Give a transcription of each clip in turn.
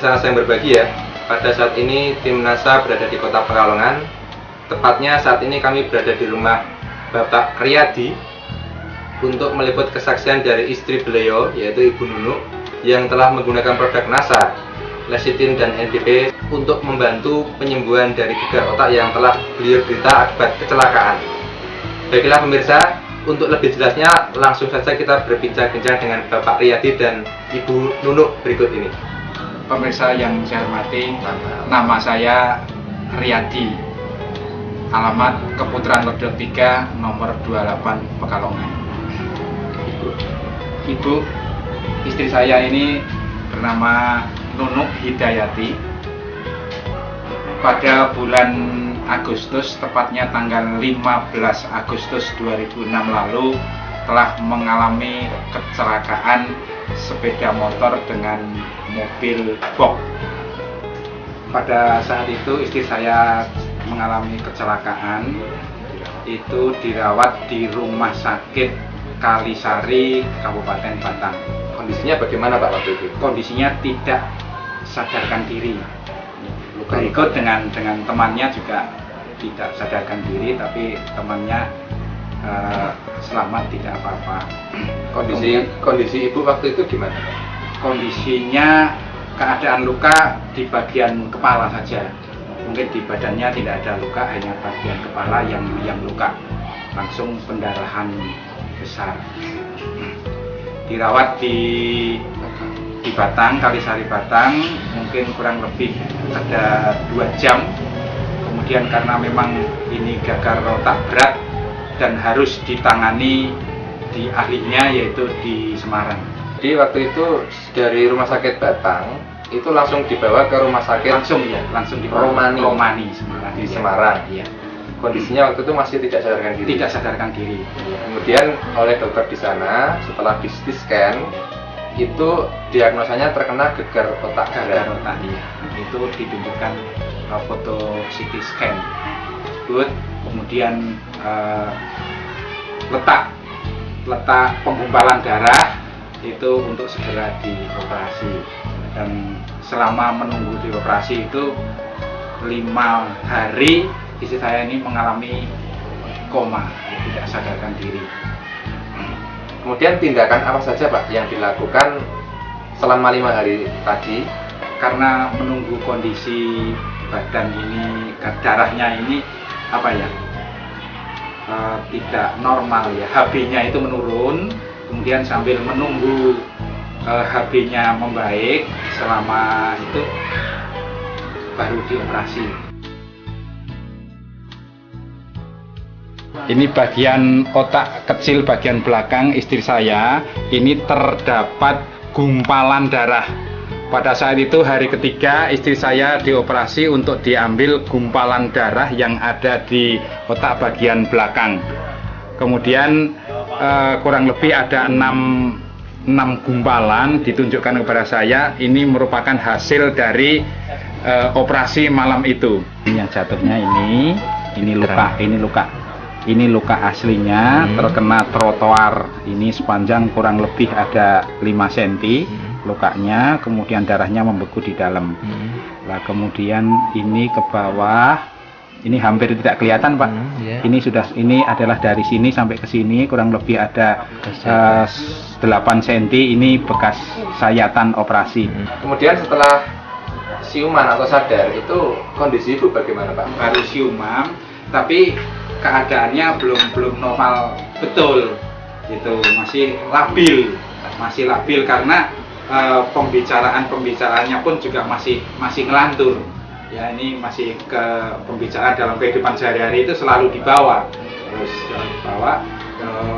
pemirsa saya berbagi ya. Pada saat ini tim NASA berada di Kota Pekalongan. Tepatnya saat ini kami berada di rumah Bapak Riyadi untuk meliput kesaksian dari istri beliau, yaitu Ibu Nunuk, yang telah menggunakan produk NASA, lecithin dan NPP untuk membantu penyembuhan dari gegar otak yang telah beliau derita akibat kecelakaan. Baiklah pemirsa, untuk lebih jelasnya langsung saja kita berbincang-bincang dengan Bapak Riyadi dan Ibu Nunuk berikut ini. Pemirsa yang saya hormati, nama saya Riyadi, alamat Keputaran Ledok 3, nomor 28 Pekalongan. Ibu, istri saya ini bernama Nunuk Hidayati. Pada bulan Agustus, tepatnya tanggal 15 Agustus 2006 lalu, telah mengalami kecelakaan sepeda motor dengan mobil box. Pada saat itu istri saya mengalami kecelakaan, itu dirawat di Rumah Sakit Kalisari, Kabupaten Batang. Kondisinya bagaimana Pak waktu itu? Kondisinya tidak sadarkan diri. Berikut dengan temannya juga tidak sadarkan diri, tapi temannya selamat, tidak apa-apa. Kondisi ibu waktu itu gimana? Kondisinya keadaan luka di bagian kepala saja. Mungkin di badannya tidak ada luka, hanya bagian kepala yang luka. Langsung pendarahan besar. Dirawat di Batang, Kalisari Batang, mungkin kurang lebih ada 2 jam. Kemudian karena memang ini gagal otak berat dan harus ditangani di ahlinya, yaitu di Semarang. Jadi waktu itu dari Rumah Sakit Batang itu langsung dibawa ke Rumah Sakit langsung dibawa Romani Semarang. Di Semarang. Iya. Kondisinya waktu itu masih tidak sadarkan diri. Tidak sadarkan diri. Kemudian oleh dokter di sana, setelah di CT scan, itu diagnosanya terkena gegar otak berat. Iya. Itu ditunjukkan foto CT scan. Kemudian letak penggumpalan darah itu untuk segera dioperasi, dan selama menunggu dioperasi itu 5 hari istri saya ini mengalami koma, tidak sadarkan diri. Kemudian tindakan apa saja Pak yang dilakukan selama 5 hari tadi? Karena menunggu kondisi badan ini, darahnya ini tidak normal ya, HB-nya itu menurun. Kemudian sambil menunggu HB-nya membaik, selama itu baru dioperasi. Ini bagian otak kecil bagian belakang istri saya, ini terdapat gumpalan darah. Pada saat itu hari ketiga istri saya dioperasi untuk diambil gumpalan darah yang ada di otak bagian belakang. Kemudian kurang lebih ada 6 gumpalan ditunjukkan kepada saya. Ini merupakan hasil dari operasi malam itu. Yang jatuhnya ini luka aslinya, terkena trotoar. Ini sepanjang kurang lebih ada 5 cm lukanya, kemudian darahnya membeku di dalam. Nah, kemudian ini ke bawah, ini hampir tidak kelihatan Pak. Ini adalah dari sini sampai ke sini kurang lebih ada 8 cm. Ini bekas sayatan operasi. Kemudian setelah siuman atau sadar itu kondisi ibu bagaimana Pak? Baru siuman, tapi keadaannya belum normal betul, gitu, masih labil karena pembicaraannya pun juga masih ngelantur. Ya, ini masih ke pembicaraan dalam kehidupan sehari-hari itu selalu dibawa,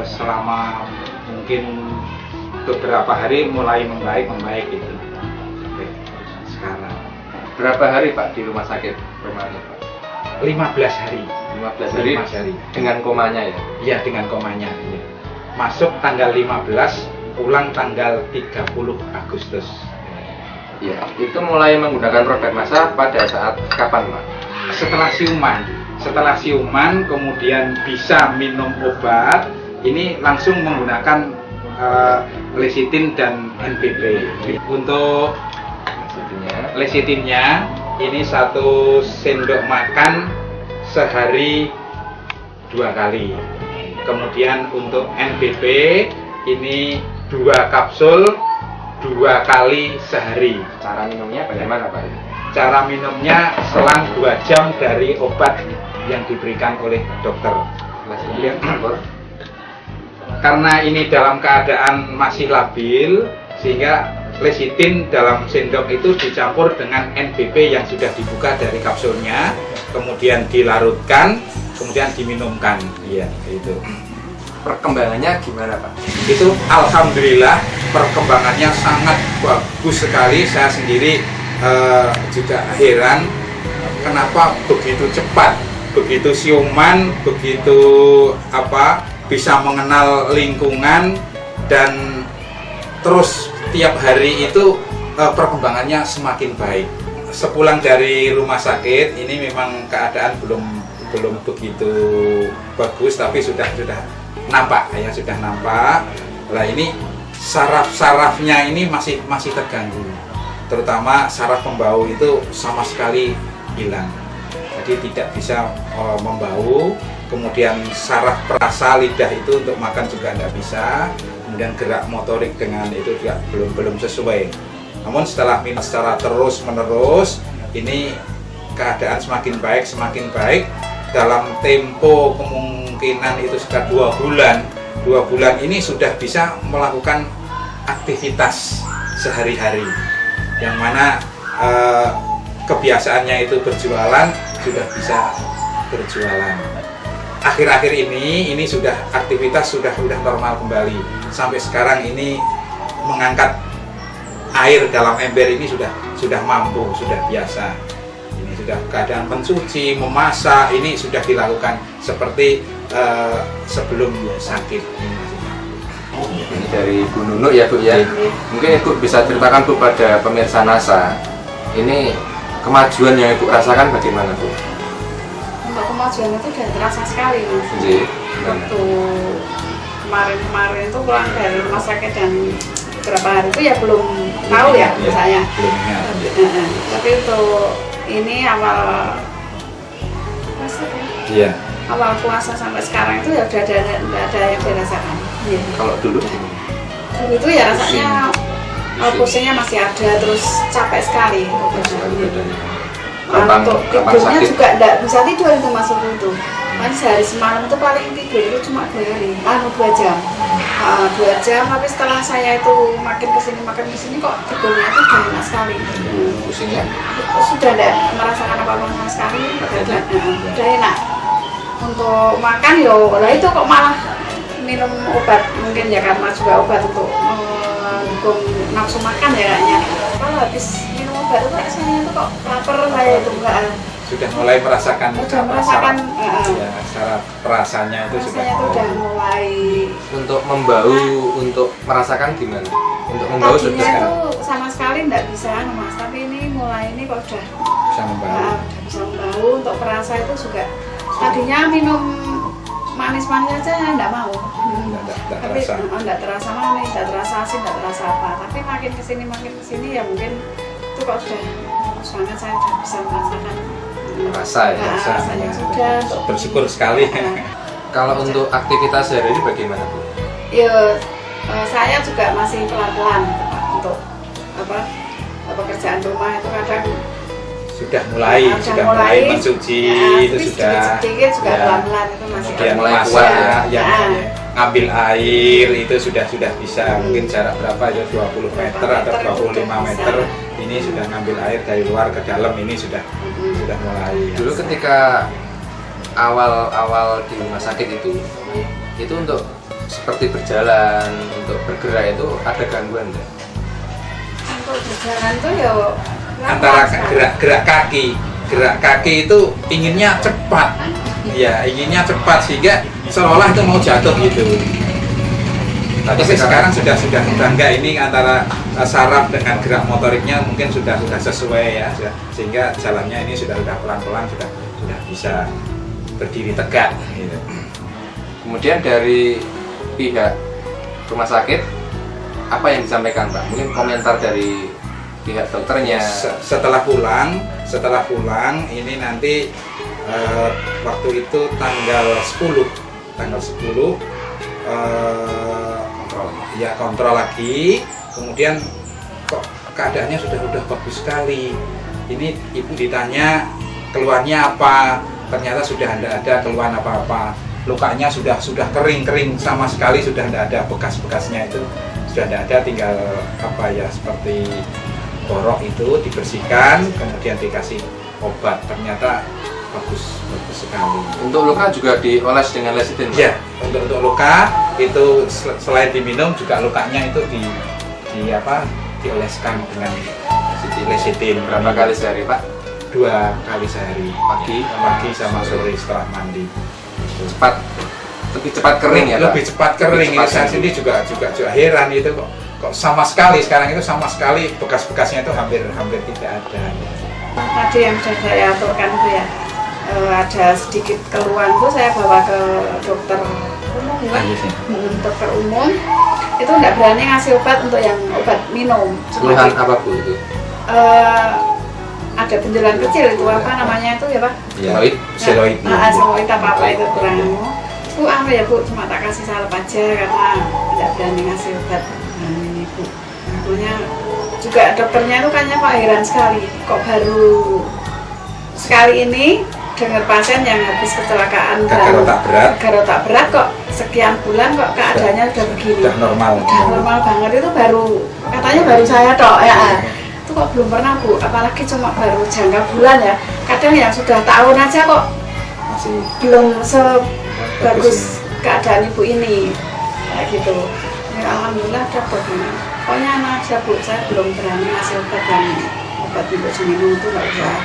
selama mungkin beberapa hari mulai membaik itu sampai sekarang. Berapa hari Pak di rumah sakit Romani Pak? 15 hari. 15 hari dengan komanya ya? Iya, dengan komanya. Ya. Masuk tanggal 15, pulang tanggal 30 Agustus. Ya, itu mulai menggunakan produk NASA pada saat kapan Pak? Setelah siuman kemudian bisa minum obat, ini langsung menggunakan lecithin dan NPP. Untuk lecitinnya ini 1 sendok makan sehari 2 kali. Kemudian untuk NBP ini 2 kapsul 2 kali sehari. Cara minumnya bagaimana Pak? Cara minumnya selang 2 jam dari obat yang diberikan oleh dokter. Kemudian Karena ini dalam keadaan masih labil, sehingga lecitin dalam sendok itu dicampur dengan NBP yang sudah dibuka dari kapsulnya, kemudian dilarutkan, kemudian diminumkan. Iya, itu. perkembangannya gimana Pak? Itu alhamdulillah perkembangannya sangat bagus sekali. Saya sendiri juga heran kenapa begitu cepat, begitu siuman, begitu bisa mengenal lingkungan, dan terus tiap hari itu perkembangannya semakin baik. Sepulang dari rumah sakit ini memang keadaan belum begitu bagus, tapi sudah nampak ya, sudah nampak. Nah ini saraf-sarafnya ini masih terganggu, terutama saraf pembau itu sama sekali hilang, jadi tidak bisa membau. Kemudian saraf perasa lidah itu untuk makan juga tidak bisa. Kemudian gerak motorik dengan itu juga belum sesuai. Namun setelah minum secara terus menerus, ini keadaan semakin baik. Dalam tempo kemungkinan itu sekitar 2 bulan. 2 bulan ini sudah bisa melakukan aktivitas sehari-hari, yang mana kebiasaannya itu berjualan sudah bisa berjualan. Akhir-akhir ini sudah aktivitas sudah normal kembali. Sampai sekarang ini mengangkat air dalam ember ini sudah mampu, sudah biasa. Ini sudah keadaan mencuci, memasak ini sudah dilakukan seperti sebelum sakit. Ini dari Bu Nunuk ya Bu ya. Mungkin Ibu bisa ceritakan Bu pada pemirsa NASA, ini kemajuan yang Ibu rasakan bagaimana Bu? Untuk kemajuan itu udah terasa sekali Mas. Waktu kemarin itu pulang dari rumah sakit dan beberapa hari itu ya belum tahu ya misalnya. Tapi untuk ini awal puasa ya. Iya. Awal puasa sampai sekarang itu ya udah ada yang dirasakan. Ya. Kalau dulu itu ya rasanya pusingnya masih ada, terus capek sekali. Untuk tidurnya juga enggak bisa tidur itu masuk itu. Kan sehari semalam itu paling tidur itu cuma 2 jam. 2 jam, tapi setelah saya itu makin kesini kok tidurnya itu udah enak sekali. pusingnya Sudah enggak merasakan apa-apa sama sekali, udah enak. Untuk makan lah itu kok malah minum obat, mungkin ya karena juga obat untuk mendukung nafsu makan ya kayaknya. Kalau habis minum obat itu rasanya itu kok lapar saya itu enggak. Sudah mulai merasakan ya, saraf perasanya itu sudah mulai. untuk membau, untuk merasakan gimana? Untuk membau Tadinya sudah itu sama sekali enggak bisa Mas, tapi ini mulai ini kok udah bisa membau. udah bisa membau. Untuk perasa itu juga tadinya minum manis-manis aja enggak mau. Tapi enggak terasa manis, enggak terasa asin, enggak terasa apa. Tapi makin kesini ya mungkin itu kok sudah sangat saya sudah bisa merasakan merasa ya. rasanya sudah. Bersyukur sekali. Kalau untuk aktivitas sehari-hari bagaimana Bu? Ya, saya juga masih pelan-pelan gitu, Pak, untuk pekerjaan rumah itu kadang sudah mulai mencuci itu sudah sedikit juga pelan-pelan itu masih kemudian mulai masak kuat ya. Ngambil air itu sudah bisa mungkin jarak berapa ya, 20 meter atau 25 meter ini sudah ngambil air dari luar ke dalam, ini sudah mulai. Dulu ketika awal di rumah sakit itu untuk seperti berjalan, untuk bergerak itu ada gangguan nggak? Untuk berjalan itu ya antara gerak kaki itu inginnya cepat sehingga seolah itu mau jatuh gitu. Tapi sekarang sudah enggak, ini antara saraf dengan gerak motoriknya mungkin sudah sesuai ya, sehingga jalannya ini sudah pelan-pelan sudah bisa berdiri tegak gitu. Kemudian dari pihak rumah sakit apa yang disampaikan Pak? Mungkin komentar dari pihak dokternya. Setelah pulang ini nanti waktu itu tanggal 10 kontrol lagi, kemudian kok keadaannya sudah bagus sekali. Ini ibu ditanya keluhannya apa, ternyata sudah tidak ada keluhan apa-apa. Lukanya sudah kering sama sekali, sudah tidak ada bekas-bekasnya, itu sudah tidak ada, tinggal seperti borok itu dibersihkan, kemudian dikasih obat, ternyata bagus sekali. Untuk luka juga dioles dengan lecithin? Ya, untuk luka itu selain diminum juga lukanya itu dioleskan dengan lecithin. Berapa kali sehari, Pak? 2 kali sehari, pagi sama sore setelah mandi. Lebih cepat kering ya, Pak? Lebih cepat kering. Saya sendiri juga heran itu kok sama sekali sekarang itu bekas-bekasnya itu hampir tidak ada. Tadi yang sudah saya aturkan itu ya, ada sedikit keluhan tuh saya bawa ke dokter umum ya, dokter umum itu nggak berani ngasih obat untuk yang obat minum. Keluhan apa Bu itu? Ada benjolan kecil itu apa namanya itu ya Pak? Seloid. Seloid apa itu kurang. Bu ya Bu, cuma tak kasih salep aja karena tidak berani ngasih obat. Ini Bu, punya juga dokternya itu kayaknya Pak heran sekali, kok baru sekali ini dengar pasien yang habis kecelakaan gagal otak berat kok sekian bulan kok keadaannya udah begini. Udah normal banget, itu katanya baru saya tok ya. Itu kok belum pernah Bu, apalagi cuma baru jangka bulan ya. Kadang yang sudah tahun aja kok masih belum sebagus keadaan ibu ini kayak gitu. Ya, alhamdulillah dapat ini. Pokoknya anak saya Bu, saya belum berani ngasih obat untuk diminum itu nggak usah.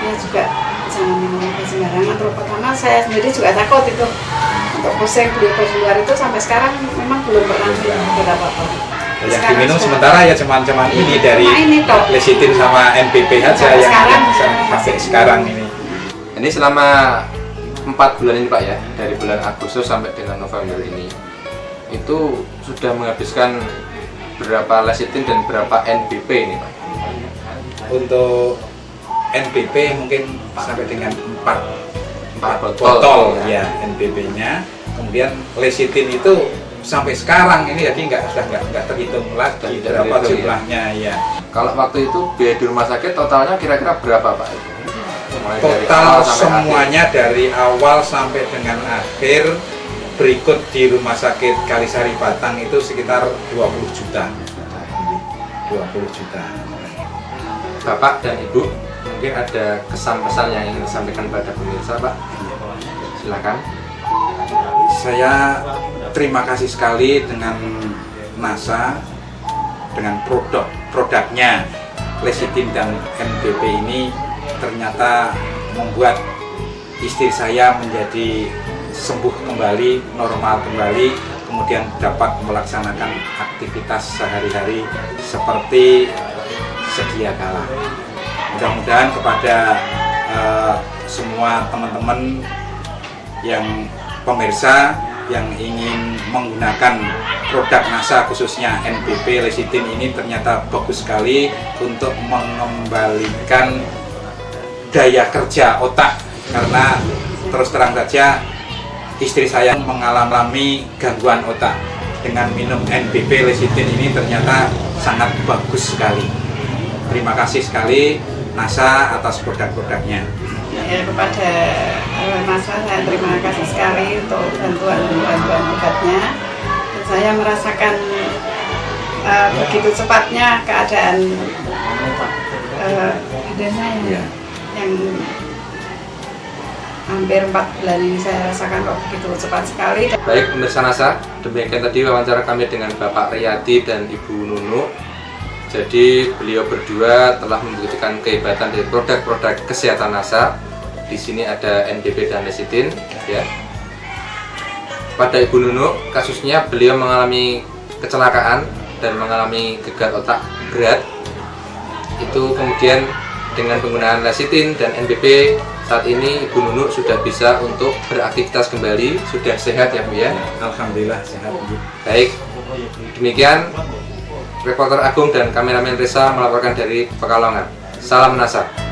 Ini juga jangan minum obat sembarangan. Terutama saya sendiri juga takut itu untuk pusing beli obat di luar itu sampai sekarang memang belum pernah berapa tahun. Yang diminum sementara ya cuman ini dari lecithin sama NPP aja yang sampai sekarang ini. Ini selama 4 bulan ini Pak ya, dari bulan Agustus sampai dengan November ini, itu sudah menghabiskan berapa lecithin dan berapa NPP ini Pak? Untuk NPP mungkin sampai dengan 4 botol ya NPP-nya. Kemudian lecithin itu sampai sekarang ini jadi sudah nggak terhitung lagi berapa jumlahnya ya. Kalau waktu itu biaya di rumah sakit totalnya kira-kira berapa Pak? Total semuanya dari awal sampai dengan akhir berikut di Rumah Sakit Kalisari Batang itu sekitar 20 juta. 20 juta. Bapak dan Ibu, mungkin ada kesan-pesan yang ingin disampaikan pada pemirsa Pak? Silakan. Saya terima kasih sekali dengan NASA, dengan produknya lecithin dan NPP ini ternyata membuat istri saya menjadi sembuh kembali, normal kembali, kemudian dapat melaksanakan aktivitas sehari-hari seperti sedia kala. Mudah-mudahan kepada semua teman-teman yang pemirsa yang ingin menggunakan produk NASA khususnya NPP lecithin ini ternyata bagus sekali untuk mengembalikan daya kerja otak, karena terus terang saja istri saya mengalami gangguan otak. Dengan minum NPP lecithin ini ternyata sangat bagus sekali. Terima kasih sekali NASA atas produk-produknya. Ya, kepada NASA saya terima kasih sekali untuk bantuan obatnya. Dan saya merasakan begitu cepatnya keadaan saya yang hampir 4 bulan ini saya rasakan kok begitu cepat sekali. Baik pemirsa NASA, demikian tadi wawancara kami dengan Bapak Riyadi dan Ibu Nunu. Jadi beliau berdua telah membuktikan kehebatan dari produk-produk kesehatan NASA. Di sini ada NPP dan lecithin ya. Pada Ibu Nunu, kasusnya beliau mengalami kecelakaan dan mengalami gagal otak berat. Itu kemudian dengan penggunaan lecithin dan NPP, saat ini Ibu Nunu sudah bisa untuk beraktivitas kembali, sudah sehat ya Bu ya? Alhamdulillah sehat Bu. Baik, demikian Reporter Agung dan kameramen Reza melaporkan dari Pekalongan. Salam NASA.